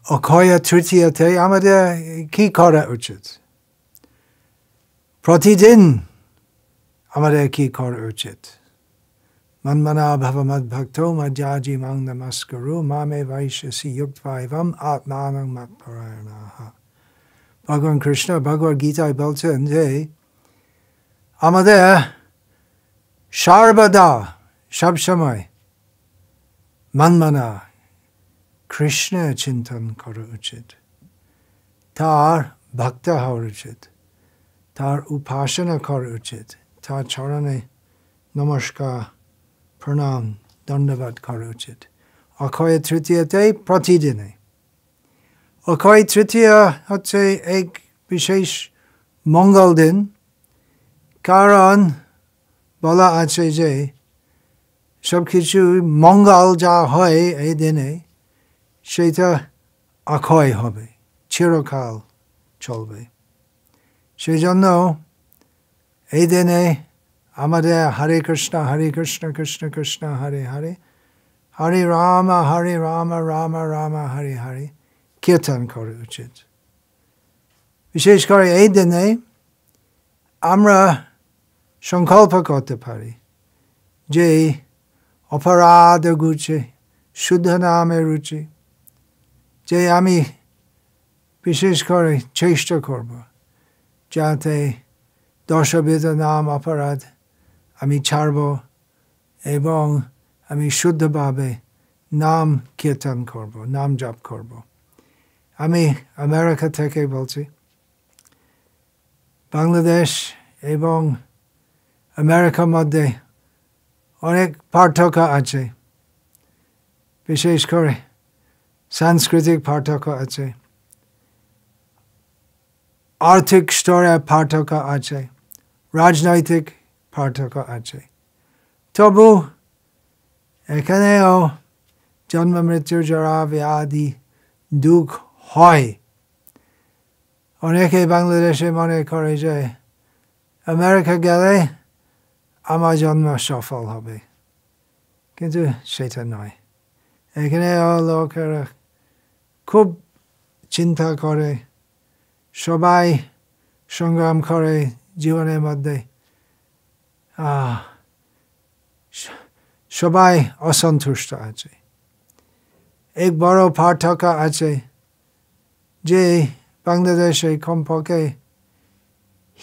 অক্ষয় তৃতীয়াতে আমাদের কি করা উচিত? প্রতিদিন আমাদের কি করা উচিত? মন্মনা ভবমদ ভক্তো মজ্জাজি মাং নমস্কারু মামে ভাইশ্যসি যুক্তভাইবম আত্মানং মৎপরায়ণাঃ। ভগবান কৃষ্ণ ভগবদ গীতায় বলছেন যে আমাদের সর্বদা সবসময় মন্মনা কৃষ্ণ চিন্তন করা উচিত, তার ভক্ত হওয়া উচিত, তার উপাসনা করা উচিত, তার চরণে নমস্কার প্রণাম ধন্যবাদ করা উচিত। অক্ষয় তৃতীয়াতে প্রতিদিনে। অক্ষয় তৃতীয়া হচ্ছে এক বিশেষ মঙ্গল দিন, কারণ বলা আছে যে সব কিছু মঙ্গল যা হয় এই দিনে সেটা অক্ষয় হবে, চিরকাল চলবে। সেই জন্য এই দিনে আমাদের হরে কৃষ্ণ কৃষ্ণ কৃষ্ণ হরে হরে, হরে রাম রাম রাম হরে হরে কীর্তন করা উচিত। বিশেষ করে এই দিনে আমরা সংকল্প করতে পারি যে অপরাধ গুছে শুদ্ধ নামে রুচি, যে আমি বিশেষ করে চেষ্টা করব যাতে দশবিধ নাম অপরাধ আমি ছাড়ব এবং আমি শুদ্ধভাবে নাম কীর্তন করব, নাম জপ করব। আমি আমেরিকা থেকে বলছি। বাংলাদেশ এবং আমেরিকার মধ্যে অনেক পার্থক্য আছে, বিশেষ করে সাংস্কৃতিক পার্থক্য আছে, আর্থিক স্তরে পার্থক্য আছে, রাজনৈতিক পার্থক্য আছে। তবু এখানেও জন্ম মৃত্যু জরা ব্যাধি দুঃখ হয়। অনেকে বাংলাদেশে মনে করে যে আমেরিকা গেলে আমার জন্ম সফল হবে, কিন্তু সেটা নয়। এখানেও লোকেরা খুব চিন্তা করে, সবাই সংগ্রাম করে জীবনের মধ্যে, সবাই অসন্তুষ্ট আছে। এক বড় পার্থক্য আছে যে বাংলাদেশে কমপক্ষে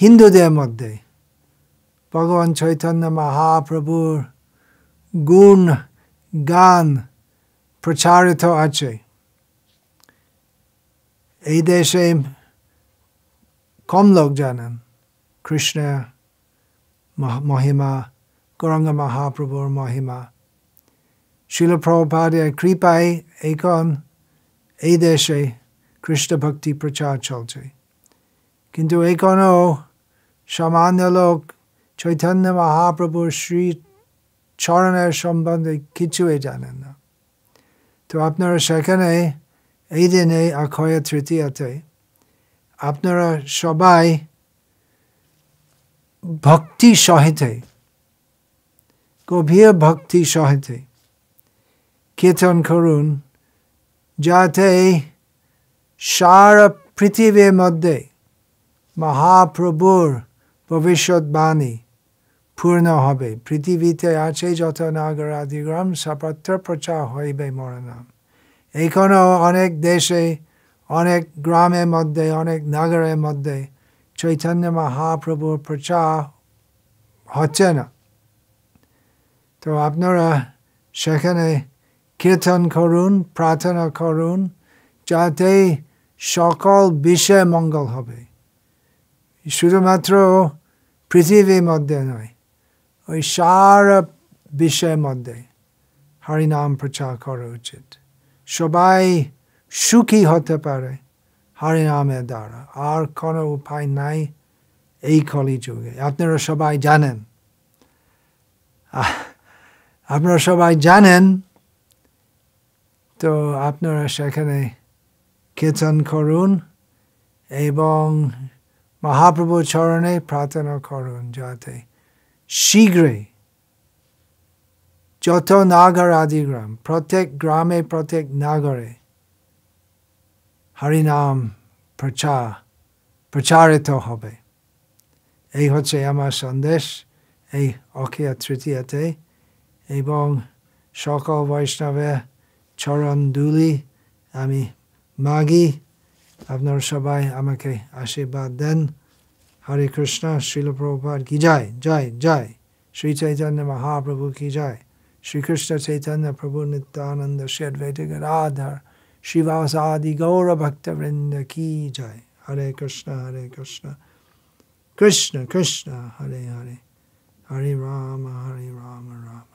হিন্দুদের মধ্যে ভগবান চৈতন্য মহাপ্রভুর গুণ গান প্রচারিত আছে। এই দেশে কম লোক জানেন কৃষ্ণের মহিমা, গৌরাঙ্গ মহাপ্রভুর মহিমা। শিল প্রভুপাদের কৃপায় এখন এই দেশে কৃষ্ণ ভক্তি প্রচার চলছে, কিন্তু এখনও সামান্য লোক চৈতন্য মহাপ্রভুর শ্রী চরণের সম্বন্ধে কিছুই জানেন না। তো আপনারা সেখানে এই দিনে অক্ষয় তৃতীয়াতে আপনারা সবাই ভক্তি সহিতে, গভীর ভক্তি সহিতে কীর্তন করুন, যাতে সারা পৃথিবীর মধ্যে মহাপ্রভুর ভবিষ্যৎবাণী পূর্ণ হবে। পৃথিবীতে আছে যত নাগর আদি গ্রাম সর্বত্র প্রচার হইবে মোর নাম। এখনও অনেক দেশে, অনেক গ্রামের মধ্যে, অনেক নগরের মধ্যে চৈতন্য মহাপ্রভুর প্রচার হচ্ছে না। তো আপনারা সেখানে কীর্তন করুন, প্রার্থনা করুন, যাতে সকল বিষয়ে মঙ্গল হবে। শুধুমাত্র পৃথিবীর মধ্যে নয়, ওই সারা বিশ্বের মধ্যে হরিনাম প্রচার করা উচিত। সবাই সুখী হতে পারে হরিনামের দ্বারা, আর কোনো উপায় নাই এই কলিযুগে। আপনারা সবাই জানেন, তো আপনারা সেখানে কীর্তন করুন এবং মহাপ্রভুর চরণে প্রার্থনা করুন যাতে শীঘ্রই যত নাগর আদি গ্রাম, প্রত্যেক গ্রামে প্রত্যেক নাগরে হরিনাম প্রচারিত হবে। এই হচ্ছে আমার সন্দেশ এই অক্ষয় তৃতীয়াতে, এবং সকল বৈষ্ণবের চরণ ধুলি আমি মাগি। আপনারা সবাই আমাকে আশীর্বাদ দেন। হরে কৃষ্ণ। শ্রীল প্রভুপাদ কি জয়, জয় জয়। শ্রী চৈতন্য মহাপ্রভু কি জয়। শ্রীকৃষ্ণ চৈতন্য প্রভু নিত্যানন্দ শ্রী অদ্বৈত গদাধর শ্রীবাসাদি গৌর ভক্তবৃন্দ কি জয়। হরে কৃষ্ণ কৃষ্ণ কৃষ্ণ হরে হরে, হরে রাম রাম রাম